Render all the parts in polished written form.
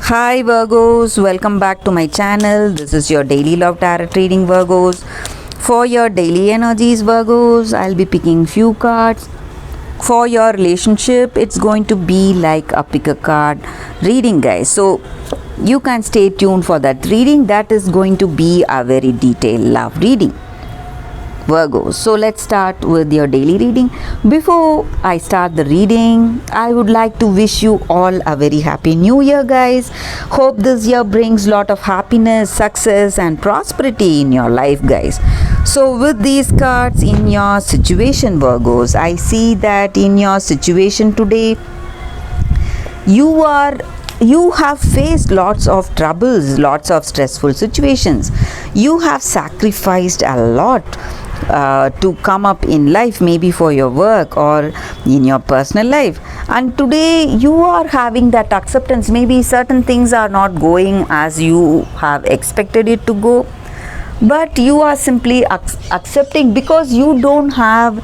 Hi Virgos, welcome back to my channel. This is your daily love tarot reading, Virgos. For your daily energies, Virgos, I'll be picking few cards. For your relationship, it's going to be like a pick a card reading, guys. So you can stay tuned for that reading. That is going to be a very detailed love reading, Virgos. So let's start with your daily reading. Before I start the reading, I would like to wish you all a very happy new year, guys. Hope this year brings lot of happiness, success and prosperity in your life, guys. So with these cards in your situation, Virgos, I see that in your situation today you have faced lots of troubles, lots of stressful situations. You have sacrificed a lot to come up in life, maybe for your work or in your personal life, and today you are having that acceptance. Maybe certain things are not going as you have expected it to go, but you are simply accepting because you don't have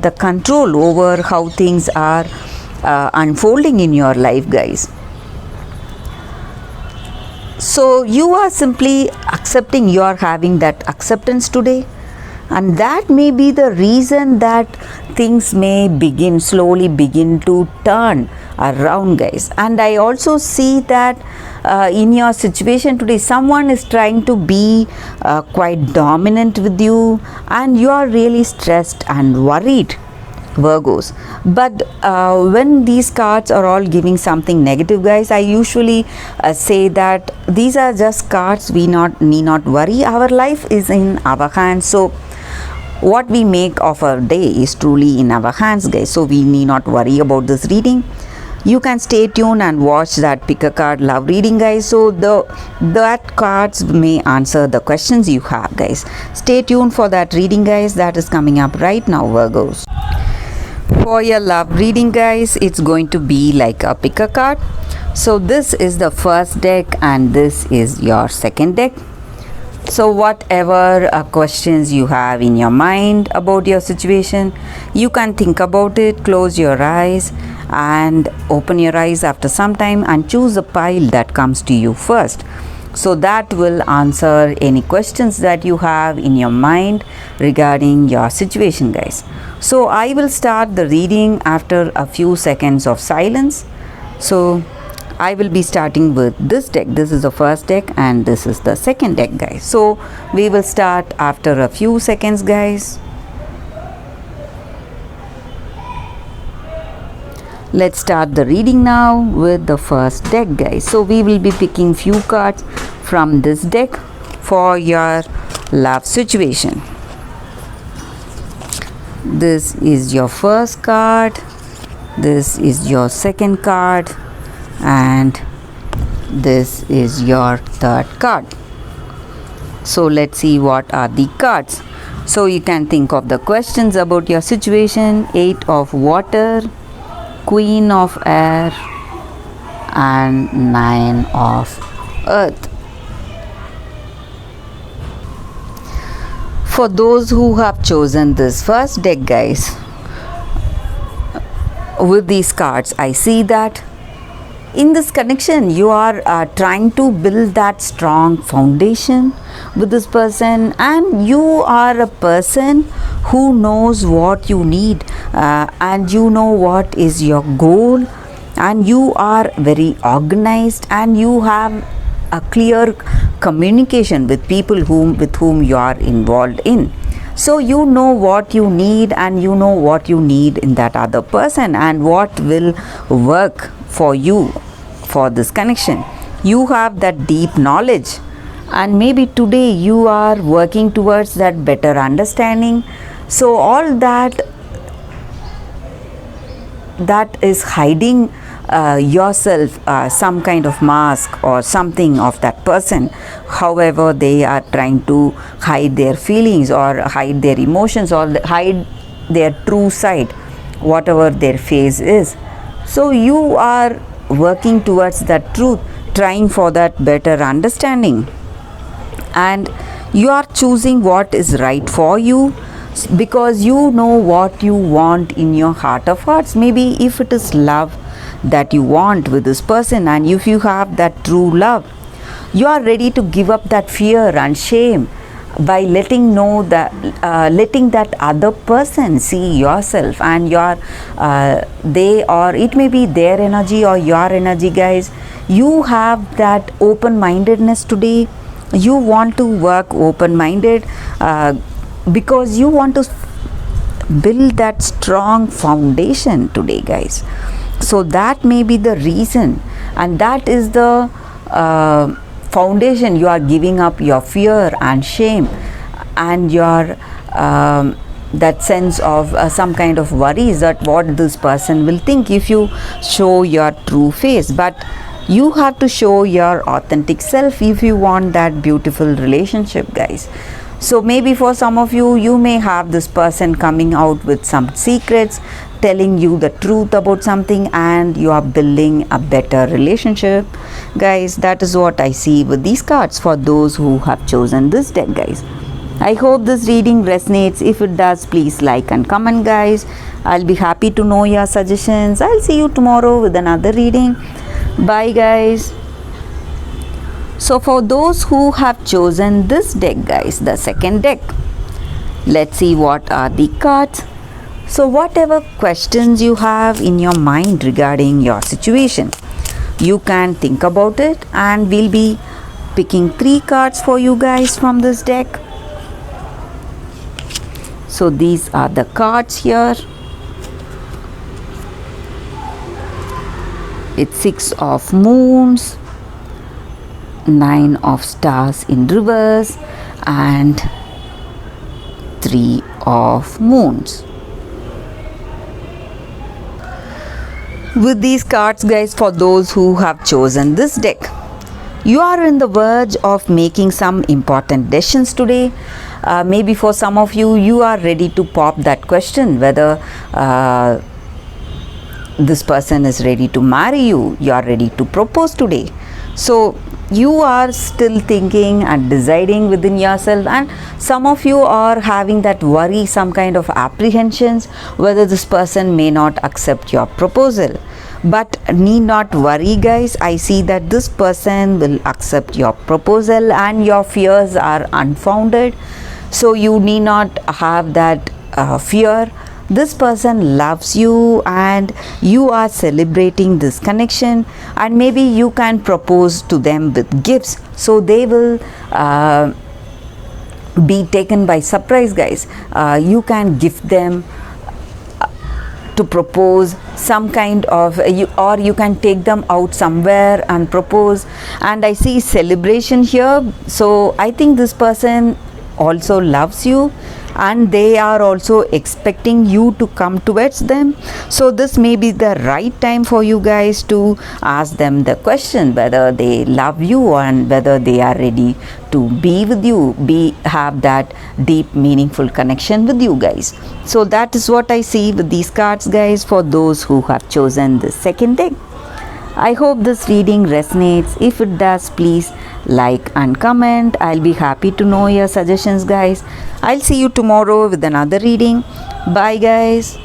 the control over how things are unfolding in your life, guys. So you are simply accepting. You are having that acceptance today, and that may be the reason that things may slowly begin to turn around, guys. And I also see that in your situation today, someone is trying to be quite dominant with you, and you are really stressed and worried, Virgos. But when these cards are all giving something negative, guys, I usually say that these are just cards. We need not worry. Our life is in our hands. So what we make of our day is truly in our hands, guys. So we need not worry about this reading. You can stay tuned and watch that pick a card love reading, guys. So that cards may answer the questions you have, guys. Stay tuned for that reading, guys. That is coming up right now, Virgos. For your love reading, guys, it's going to be like a pick a card. So this is the first deck and this is your second deck. So whatever questions you have in your mind about your situation, you can think about it. Close your eyes and open your eyes after some time and choose a pile that comes to you first. So that will answer any questions that you have in your mind regarding your situation, guys. So I will start the reading after a few seconds of silence. So I will be starting with this deck. This is the first deck and this is the second deck, guys. So we will start after a few seconds, guys. Let's start the reading now with the first deck, guys. So we will be picking few cards from this deck for your love situation. This is your first card, this is your second card, and this is your third card. So let's see what are the cards. So you can think of the questions about your situation. 8 of water, Queen of air, and 9 of earth. For those who have chosen this first deck, guys, with these cards, I see that in this connection you are trying to build that strong foundation with this person, and you are a person who knows what you need and you know what is your goal, and you are very organized and you have a clear communication with people with whom you are involved in. So you know what you need and you know what you need in that other person and what will work for you for this connection. You have that deep knowledge, and maybe today you are working towards that better understanding. So all that is hiding yourself, some kind of mask or something of that person. However, they are trying to hide their feelings or hide their emotions or hide their true side, whatever their face is. So you are working towards that truth, trying for that better understanding, and you are choosing what is right for you because you know what you want in your heart of hearts. Maybe if it is love, that you want with this person, and if you have that true love, you are ready to give up that fear and shame by letting that other person see yourself and your they, or it may be their energy or your energy, guys. You have that open mindedness today. You want to work open minded because you want to build that strong foundation today, guys. So that may be the reason, and that is the foundation. You are giving up your fear and shame and your that sense of some kind of worries that what this person will think if you show your true face. But you have to show your authentic self if you want that beautiful relationship, guys. So maybe for some of you, you may have this person coming out with some secrets, telling you the truth about something, and you are building a better relationship, guys. That is what I see with these cards for those who have chosen this deck, guys. I hope this reading resonates. If it does, please like and comment, guys. I'll be happy to know your suggestions. I'll see you tomorrow with another reading. Bye, guys. So for those who have chosen this deck, guys, the second deck, let's see what are the cards. So whatever questions you have in your mind regarding your situation, you can think about it, and we'll be picking 3 cards for you guys from this deck. So these are the cards here. It's 6 of moons, 9 of stars in reverse, and 3 of moons. With these cards, guys, for those who have chosen this deck, you are in the verge of making some important decisions today. Maybe for some of you, you are ready to pop that question whether this person is ready to marry you. You are ready to propose today. So you are still thinking and deciding within yourself, and some of you are having that worry, some kind of apprehensions whether this person may not accept your proposal. But need not worry, guys. I see that this person will accept your proposal, and your fears are unfounded. So you need not have that fear. This person loves you, and you are celebrating this connection, and maybe you can propose to them with gifts, so they will be taken by surprise, guys. You can gift them to propose some kind of or you can take them out somewhere and propose, and I see celebration here. So I think this person also loves you, and they are also expecting you to come towards them. So this may be the right time for you guys to ask them the question whether they love you and whether they are ready to be with you, have that deep meaningful connection with you, guys. So that is what I see with these cards, guys, for those who have chosen the second deck. I hope this reading resonates. If it does, please like and comment. I'll be happy to know your suggestions, guys. I'll see you tomorrow with another reading. Bye, guys.